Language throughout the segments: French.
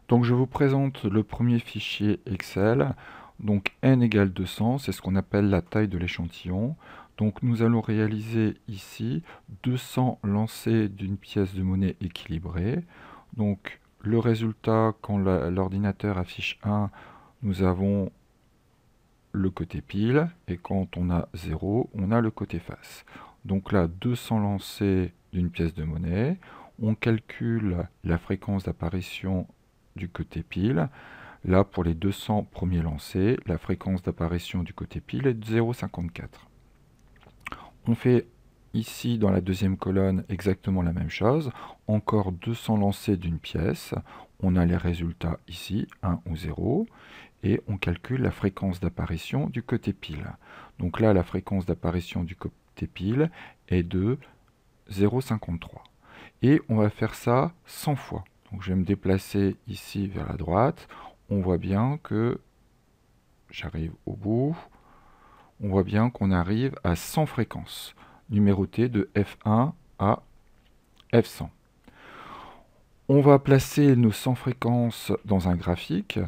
Donc je vous présente le premier fichier Excel. Donc n égale 200, c'est ce qu'on appelle la taille de l'échantillon. Donc nous allons réaliser ici 200 lancers d'une pièce de monnaie équilibrée. Donc le résultat, quand l'ordinateur affiche 1, nous avons le côté pile, et quand on a 0, on a le côté face. Donc là, 200 lancers d'une pièce de monnaie. On calcule la fréquence d'apparition du côté pile. Là, pour les 200 premiers lancers, la fréquence d'apparition du côté pile est de 0,54. On fait ici, dans la deuxième colonne, exactement la même chose. Encore 200 lancers d'une pièce. On a les résultats ici, 1 ou 0. Et on calcule la fréquence d'apparition du côté pile. Donc là, la fréquence d'apparition du côté pile est de 0,53. Et on va faire ça 100 fois. Donc je vais me déplacer ici vers la droite. On voit bien que j'arrive au bout. On voit bien qu'on arrive à 100 fréquences, numérotées de F1 à F100. On va placer nos 100 fréquences dans un graphique.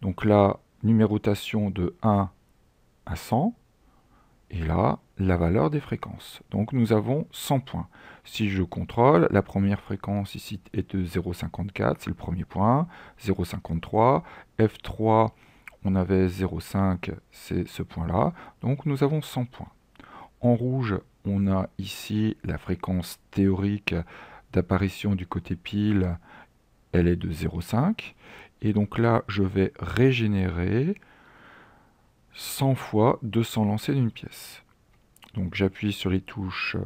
Donc là, numérotation de 1 à 100. Et là, la valeur des fréquences. Donc nous avons 100 points. Si je contrôle, la première fréquence ici est de 0,54, c'est le premier point. 0,53. F3, on avait 0,5, c'est ce point-là. Donc nous avons 100 points. En rouge, on a ici la fréquence théorique d'apparition du côté pile. Elle est de 0,5. Et donc là, je vais régénérer 100 fois 200 lancers d'une pièce. Donc j'appuie sur les touches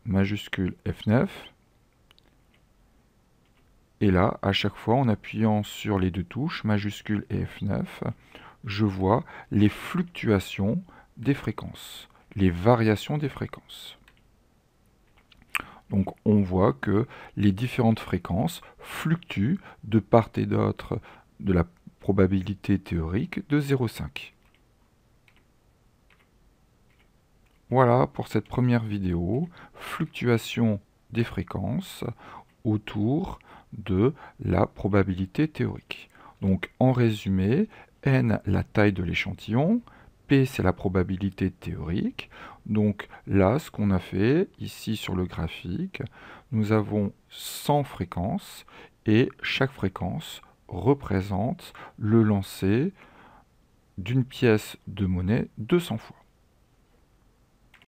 majuscule F9. Et là, à chaque fois, en appuyant sur les deux touches majuscule et F9, je vois les fluctuations des fréquences, les variations des fréquences. Donc on voit que les différentes fréquences fluctuent de part et d'autre de la probabilité théorique de 0,5. Voilà pour cette première vidéo, fluctuation des fréquences autour de la probabilité théorique. Donc en résumé, n la taille de l'échantillon, p c'est la probabilité théorique. Donc là, ce qu'on a fait ici sur le graphique, nous avons 100 fréquences et chaque fréquence représente le lancer d'une pièce de monnaie 200 fois.